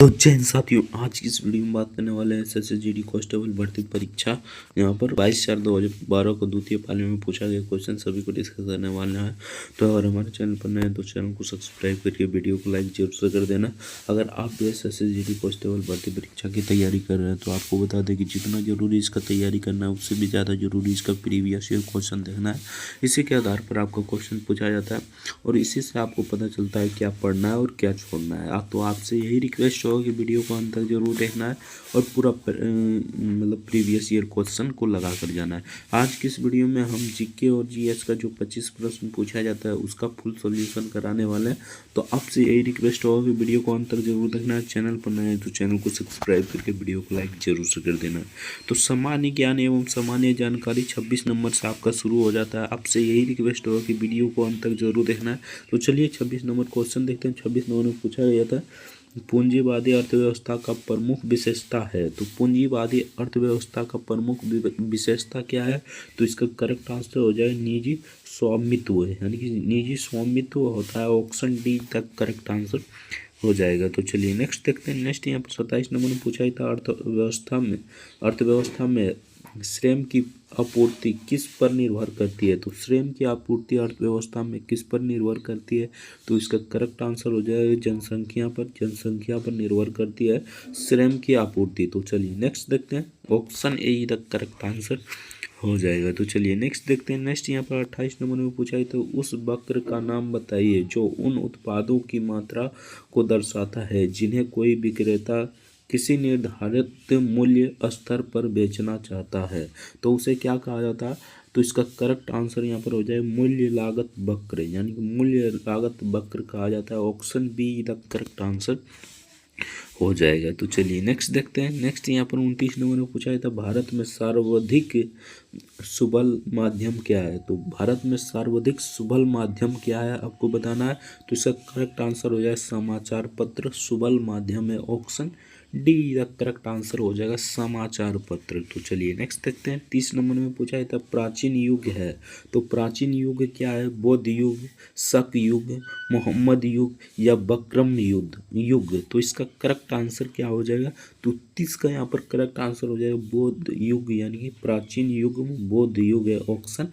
तो जय हिंद साथियों, आज की इस वीडियो में बात करने वाले हैं एसएससी कांस्टेबल भर्ती परीक्षा। यहाँ पर 22/4/2012 को द्वितीय पाली में पूछा गया क्वेश्चन सभी को डिस्कस करने वाले हैं। तो अगर हमारे चैनल पर नए हैं तो चैनल को सब्सक्राइब करके वीडियो को लाइक जरूर से कर देना। अगर आप भी एसएससी कांस्टेबल भर्ती परीक्षा की तैयारी कर रहे हैं तो आपको बता दें कि जितना जरूरी इसका तैयारी करना है उससे भी ज़्यादा जरूरी इसका प्रीवियस ईयर क्वेश्चन देखना है। इसी के आधार पर आपको क्वेश्चन पूछा जाता है और इसी से आपको पता चलता है क्या पढ़ना है और क्या छोड़ना है। तो आपसे यही रिक्वेस्ट होगा कि वीडियो को अंत तक जरूर देखना है और पूरा मतलब प्रीवियस ईयर क्वेश्चन को लगा कर जाना है। आज की इस वीडियो में हम जीके और जीएस का जो 25 प्रश्न पूछा जाता है उसका फुल सॉल्यूशन कराने वाले हैं। तो आपसे यही रिक्वेस्ट होगा कि वीडियो को अंत तक जरूर देखना है। चैनल पर नए हैं तो चैनल को सब्सक्राइब करके वीडियो को लाइक जरूर से कर देना है। तो सामान्य ज्ञान एवं सामान्य जानकारी 26 नंबर से आपका शुरू हो जाता है। आपसे यही रिक्वेस्ट होगा कि वीडियो को अंत तक जरूर देखना है। तो चलिए 26 नंबर क्वेश्चन देखते हैं। 26 नंबर में पूछा गया था पूंजीवादी अर्थव्यवस्था का प्रमुख विशेषता है। तो पूंजीवादी अर्थव्यवस्था का प्रमुख विशेषता क्या है? तो इसका करेक्ट आंसर हो जाएगा निजी स्वामित्व, यानी कि निजी स्वामित्व होता है। ऑप्शन डी तक करेक्ट आंसर हो जाएगा। तो चलिए नेक्स्ट देखते हैं। नेक्स्ट यहाँ पर 27 नंबर में पूछा ही था अर्थव्यवस्था में श्रम की आपूर्ति किस पर निर्भर करती है। तो श्रम की आपूर्ति अर्थव्यवस्था में किस पर निर्भर करती है? तो इसका करेक्ट आंसर हो जाएगा जनसंख्या पर निर्भर करती है श्रम की आपूर्ति। तो चलिए नेक्स्ट देखते हैं। Option A the correct answer हो जाएगा। तो चलिए नेक्स्ट देखते हैं। नेक्स्ट यहाँ पर 28 नंबर में पूछा है तो उस वक्र का नाम बताइए जो उन उत्पादों की मात्रा को दर्शाता है जिन्हें कोई विक्रेता किसी निर्धारित मूल्य स्तर पर बेचना चाहता है। तो उसे क्या कहा जाता है? तो इसका करेक्ट आंसर यहाँ पर हो जाए मूल्य लागत वक्र, यानी कि मूल्य लागत वक्र कहा जाता है। Option be the correct answer हो जाएगा। तो चलिए नेक्स्ट देखते हैं। नेक्स्ट यहाँ पर 29 नंबर में पूछा था भारत में सर्वाधिक सुबल माध्यम क्या है। तो भारत में सर्वाधिक सुबल माध्यम क्या है आपको बताना है। तो इसका करेक्ट आंसर हो जाए समाचार पत्र सुबल माध्यम है। Option D the correct answer हो जाएगा समाचार पत्र। तो चलिए नेक्स्ट देखते हैं। 30 नंबर में पूछा था प्राचीन युग है। तो प्राचीन युग क्या है? बौद्ध युग, शक युग, मोहम्मद युग या बक्रम युग। तो इसका करेक्ट आंसर क्या हो जाएगा? तो 30 का यहाँ पर करेक्ट आंसर हो जाएगा बौद्ध युग, यानी कि प्राचीन युग में बौद्ध युग है। Option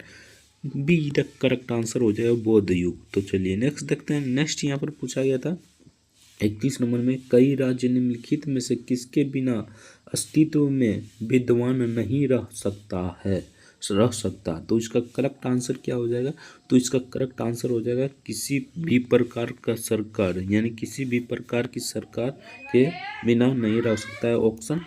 be the correct answer हो जाएगा बौद्ध युग। तो चलिए नेक्स्ट देखते हैं। नेक्स्ट यहाँ पर पूछा गया था 31 नंबर में कई राज्य निम्नलिखित में से किसके बिना अस्तित्व में विद्वान नहीं रह सकता। तो इसका करेक्ट आंसर क्या हो जाएगा? तो इसका करेक्ट आंसर हो जाएगा किसी भी प्रकार का सरकार, यानी किसी भी प्रकार की सरकार के बिना नहीं रह सकता है। Option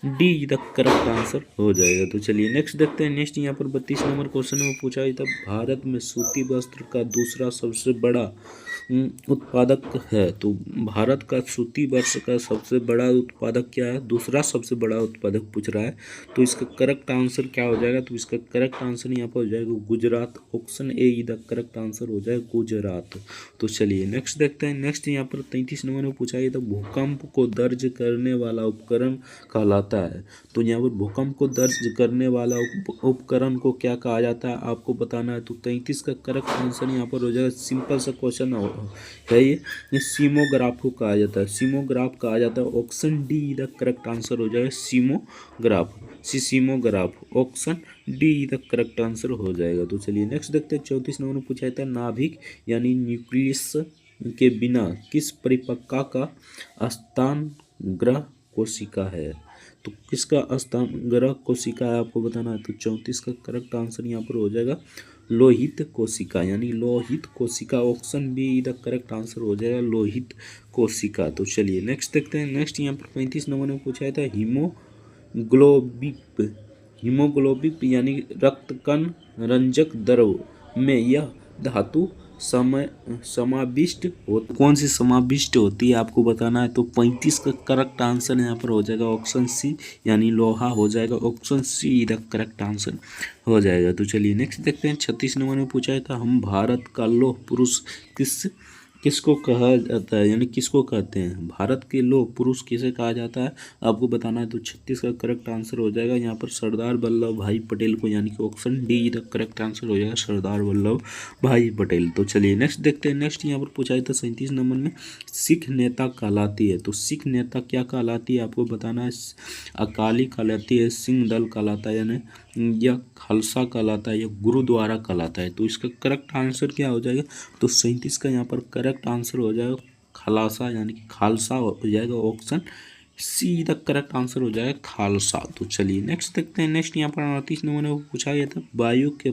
D the correct answer हो जाएगा। तो चलिए नेक्स्ट देखते हैं। नेक्स्ट यहाँ पर 32 नंबर क्वेश्चन में पूछा गया था भारत में सूती वस्त्र का दूसरा सबसे बड़ा उत्पादक है। तो भारत का सूती वस्त्र का सबसे बड़ा उत्पादक क्या है? दूसरा सबसे बड़ा उत्पादक पूछ रहा है। तो इसका करेक्ट आंसर क्या हो जाएगा? तो इसका करेक्ट आंसर यहाँ पर हो जाएगा Gujarat. Option A the correct answer हो जाएगा गुजरात। तो चलिए नेक्स्ट देखते हैं। नेक्स्ट यहाँ पर 33 नंबर में पूछा गया था भूकंप को दर्ज करने वाला उपकरण कहलाता है। तो यहाँ पर भूकंप को दर्ज करने वाला उपकरण को क्या कहा जाता है आपको बताना है। तो 33 का करेक्ट आंसर यहाँ पर हो जाएगा, सिंपल सा क्वेश्चन है ये सीमोग्राफ को कहा जाता है। सीमोग्राफ कहा जाता है। Option D the correct answer हो जाएगा seismograph. Option D the correct answer हो जाएगा। तो चलिए नेक्स्ट देखते हैं। 34 नंबर में पूछा जाता है नाभिक यानी न्यूक्लियस के बिना किस परिपक्व का स्थान ग्रह कोशिका है। तो किसका स्थान ग्रह कोशिका है आपको बताना है। तो 34 का करेक्ट आंसर यहाँ पर हो जाएगा लोहित कोशिका, यानी लोहित कोशिका। Option be the correct answer हो जाएगा लोहित कोशिका। तो चलिए नेक्स्ट देखते हैं। नेक्स्ट यहाँ पर 35 नंबर में पूछा था हीमोग्लोबिन यानी रक्त कण रंजक द्रव में यह धातु समाविष्ट कौन सी समाविष्ट होती है आपको बताना है। तो 35 का करेक्ट आंसर यहाँ पर हो जाएगा ऑप्शन सी, यानी लोहा हो जाएगा। Option see the correct answer हो जाएगा। तो चलिए नेक्स्ट देखते हैं। 36 नंबर में पूछा था हम भारत का लौह पुरुष किस किसको कहा जाता है, यानी किसको कहते हैं। भारत के लोह पुरुष किसे कहा जाता है, आपको बताना है। तो 36 का करेक्ट आंसर हो जाएगा यहाँ पर सरदार वल्लभ भाई पटेल को, यानी कि option D the correct answer हो जाएगा, सरदार वल्लभ भाई पटेल। तो चलिए नेक्स्ट देखते हैं। नेक्स्ट यहाँ पर पूछा था 37 नंबर में, सिख नेता कहलाती है। तो सिख नेता क्या कहलाती है, आपको बताना है। अकाली कहलाती है, सिंह दल कहलाता है, यानी या खालसा कहलाता है, या गुरुद्वारा कहलाता है। तो इसका करेक्ट आंसर क्या हो जाएगा, तो 37 का यहाँ पर करेक्ट आंसर हो जाएगा खालसा, यानी कि खालसा हो जाएगा। Option see the correct answer हो जाएगा खालसा। तो चलिए नेक्स्ट देखते हैं। नेक्स्ट यहाँ पर 38 नंबर में पूछा गया था, वायु के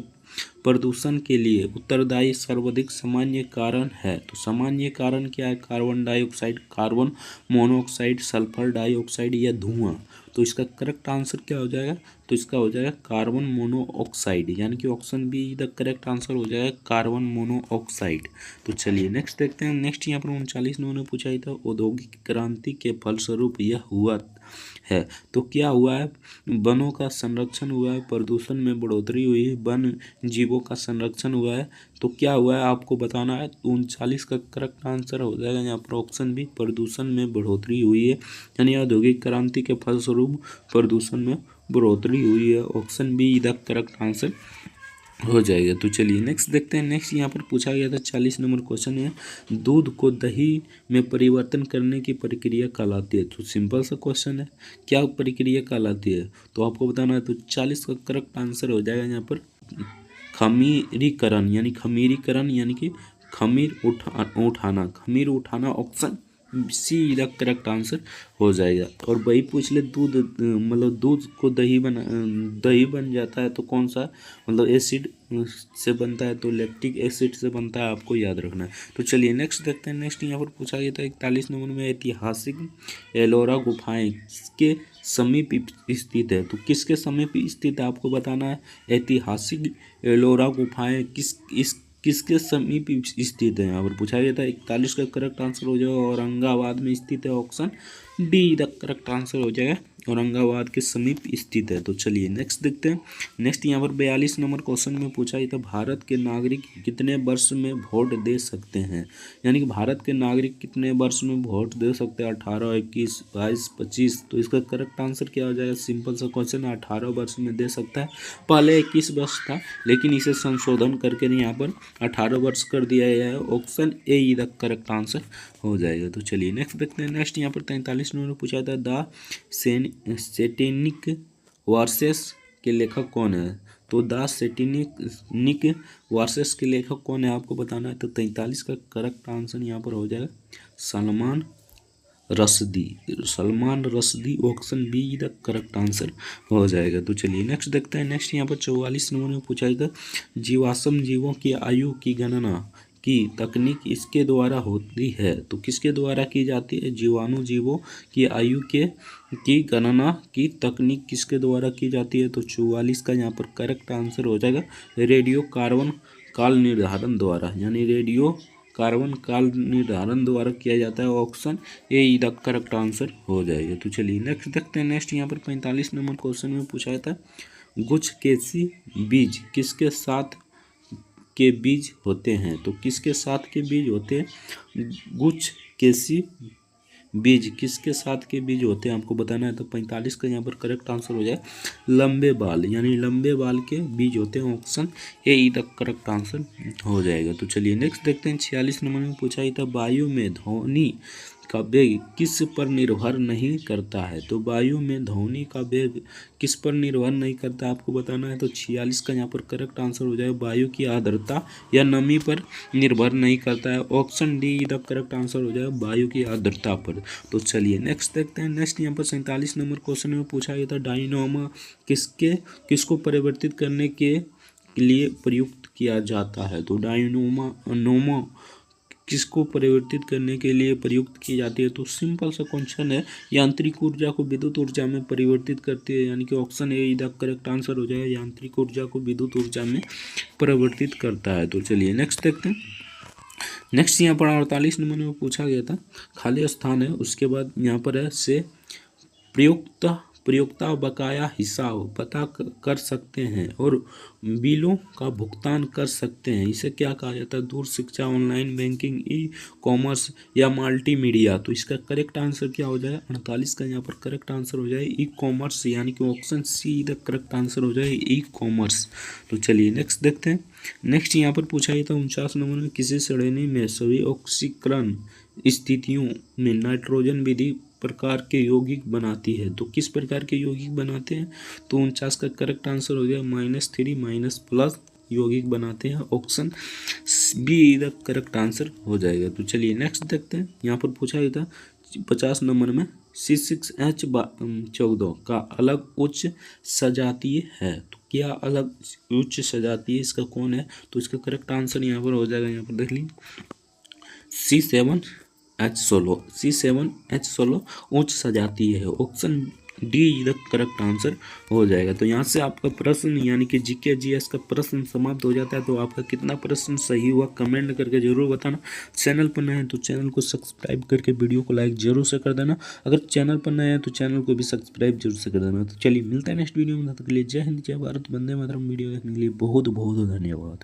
प्रदूषण के लिए उत्तरदायी सर्वाधिक सामान्य कारण है। तो सामान्य कारण क्या है, carbon dioxide, carbon monoxide, sulphur dioxide या धुआं। तो इसका करेक्ट आंसर क्या हो जाएगा, तो इसका हो जाएगा कार्बन मोनोऑक्साइड, यानी कि option be the correct answer हो जाएगा कार्बन मोनोऑक्साइड। तो चलिए नेक्स्ट देखते हैं। नेक्स्ट यहाँ पर 39 नंबर में पूछा था, औद्योगिक क्रांति के फलस्वरूप यह हुआ है। तो क्या हुआ है, वनों का संरक्षण हुआ है, प्रदूषण में बढ़ोतरी हुई है, वन जीवों का संरक्षण हुआ है। तो क्या हुआ है आपको बताना है। तो 39 का करेक्ट आंसर हो जाएगा यहाँ पर ऑप्शन बी, प्रदूषण में बढ़ोतरी हुई है, यानी औद्योगिक क्रांति के फलस्वरूप प्रदूषण में बढ़ोतरी हुई है। Option be the correct answer हो जाएगा। तो चलिए नेक्स्ट देखते हैं। नेक्स्ट यहाँ पर पूछा गया था 40 नंबर क्वेश्चन है, दूध को दही में परिवर्तन करने की प्रक्रिया कहलाती है। तो सिंपल सा क्वेश्चन है, क्या प्रक्रिया कहलाती है, तो आपको बताना है। तो 40 का करेक्ट आंसर हो जाएगा यहाँ पर खमीरीकरण, यानी खमीरीकरण, यानी कि खमीर उठाना। Option see the correct answer हो जाएगा। और वही पूछ ले, दूध मतलब दूध को दही बन जाता है तो कौन सा मतलब एसिड से बनता है, तो लैक्टिक एसिड से बनता है, आपको याद रखना है। तो चलिए नेक्स्ट देखते हैं। नेक्स्ट यहाँ पर पूछा गया था 41 नंबर में, ऐतिहासिक एलोरा गुफाएं किसके समीप स्थित है। तो किसके समीप स्थित है आपको बताना है। ऐतिहासिक एलोरा गुफाएं किसके समीप स्थित है, यहाँ पर पूछा गया था। 41 का करेक्ट आंसर हो जाएगा औरंगाबाद में स्थित है। Option D the correct answer हो जाएगा, औरंगाबाद के समीप स्थित है। तो चलिए नेक्स्ट देखते हैं। नेक्स्ट यहाँ पर 42 नंबर क्वेश्चन में पूछा गया था, भारत के नागरिक कितने वर्ष में वोट दे सकते हैं, यानी कि भारत के नागरिक कितने वर्ष में वोट दे सकते हैं, 18, 21, 22, 25। तो इसका करेक्ट आंसर क्या हो जाएगा, सिंपल सा क्वेश्चन है, 18 वर्ष में दे सकता है। पहले 21 वर्ष था, लेकिन इसे संशोधन करके यहाँ पर 18 वर्ष कर दिया गया है। Option A he the correct answer हो जाएगा। तो चलिए नेक्स्ट देखते हैं। नेक्स्ट यहाँ पर 43 नंबर पूछा था, द सैटेनिक वर्सेस के लेखक कौन है। तो द सैटेनिक वर्सेस के लेखक कौन है आपको बताना है। तो 43 का करेक्ट आंसर यहाँ पर हो जाएगा Salman Rushdie. Option be the correct answer हो जाएगा। तो चलिए नेक्स्ट देखते हैं। नेक्स्ट यहाँ पर 44 नंबर में पूछा था, जीवाश्म जीवों की आयु की गणना की तकनीक इसके द्वारा होती है। तो किसके द्वारा की जाती है, जीवाणु जीवों की आयु की गणना की तकनीक किसके द्वारा की जाती है। तो 44 का यहाँ पर करेक्ट आंसर हो जाएगा रेडियो कार्बन काल निर्धारण द्वारा, यानी रेडियो कार्बन काल निर्धारण द्वारा किया जाता है। Option A the correct answer हो जाएगा। तो चलिए नेक्स्ट देखते हैं। नेक्स्ट यहाँ पर 45 नंबर क्वेश्चन में पूछा था, गुच्छकेसी बीज किसके साथ के बीज होते हैं। तो किसके साथ के बीज होते हैं, गुच्छकेसी बीज किसके साथ के बीज होते हैं आपको बताना है। तो 45 का यहाँ पर करेक्ट आंसर हो जाए लंबे बाल, यानी लंबे बाल के बीज होते हैं। Option A the correct answer हो जाएगा। तो चलिए नेक्स्ट देखते हैं। 46 नंबर में पूछा ही था, वायु में ध्वनि का वेग किस पर निर्भर नहीं करता है। तो वायु में ध्वनि का वेग किस पर निर्भर नहीं करता आपको बताना है। तो 46 का यहाँ पर करेक्ट आंसर हो जाएगा वायु की आर्द्रता या नमी पर निर्भर नहीं करता है। Option D the correct answer हो जाएगा वायु की आर्द्रता पर। तो चलिए नेक्स्ट देखते हैं। नेक्स्ट यहाँ पर 47 नंबर क्वेश्चन में पूछा गया था, डायनोमा किसको परिवर्तित करने के लिए प्रयुक्त किया जाता है। तो डायनोमा किसको परिवर्तित करने के लिए प्रयुक्त की जाती है। तो सिंपल सा क्वेश्चन है, यांत्रिक ऊर्जा को विद्युत ऊर्जा में परिवर्तित करती है, यानी कि option A the correct answer हो जाएगा, यांत्रिक ऊर्जा को विद्युत ऊर्जा में परिवर्तित करता है। तो चलिए नेक्स्ट देखते हैं। नेक्स्ट यहाँ पर 48 नंबर में पूछा गया था, खाली स्थान है, उसके बाद यहाँ पर है से प्रयुक्त प्रयोक्ता बकाया हिसाब पता कर सकते हैं और बिलों का भुगतान कर सकते हैं। इसे क्या कहा जाता है? दूर शिक्षा, ऑनलाइन बैंकिंग, ई कॉमर्स या मल्टीमीडिया। तो इसका करेक्ट आंसर क्या हो जाएगा? 48 का यहाँ पर करेक्ट आंसर हो जाए ई कॉमर्स, यानी कि option see the correct answer हो जाए ई कॉमर्स। तो चलिए नेक्स्ट देखते हैं। नेक्स्ट यहाँ पर पूछा गया था 49 नंबर में, किसी श्रेणी में सभी ऑक्सीकरण स्थितियों में नाइट्रोजन विधि प्रकार के यौगिक बनाती है। तो किस प्रकार के यौगिक बनाते हैं? तो 49 का करेक्ट आंसर हो जाएगा -3 - यौगिक बनाते हैं। Option be the correct answer हो जाएगा। तो चलिए नेक्स्ट देखते हैं। यहाँ पर पूछा गया था 50 नंबर में, C6H14 का अलग उच्च सजातीय है। तो क्या अलग उच्च सजातीय इसका कौन है? तो इसका करेक्ट आंसर यहाँ पर हो जाएगा, यहाँ पर देख लीजिए C7H16 उच्च सजातीय है। Option D the correct answer हो जाएगा। तो यहाँ से आपका प्रश्न यानी कि जीके जीएस का प्रश्न समाप्त हो जाता है। तो आपका कितना प्रश्न सही हुआ कमेंट करके जरूर बताना। चैनल पर नए हैं तो चैनल को सब्सक्राइब करके वीडियो को लाइक जरूर से कर देना। अगर चैनल पर नए हैं तो चैनल को भी सब्सक्राइब जरूर से कर देना। तो चलिए मिलता है नेक्स्ट वीडियो में, तब तक के लिए जय हिंद जय भारत, वंदे मातरम। वीडियो देखने के लिए बहुत बहुत धन्यवाद।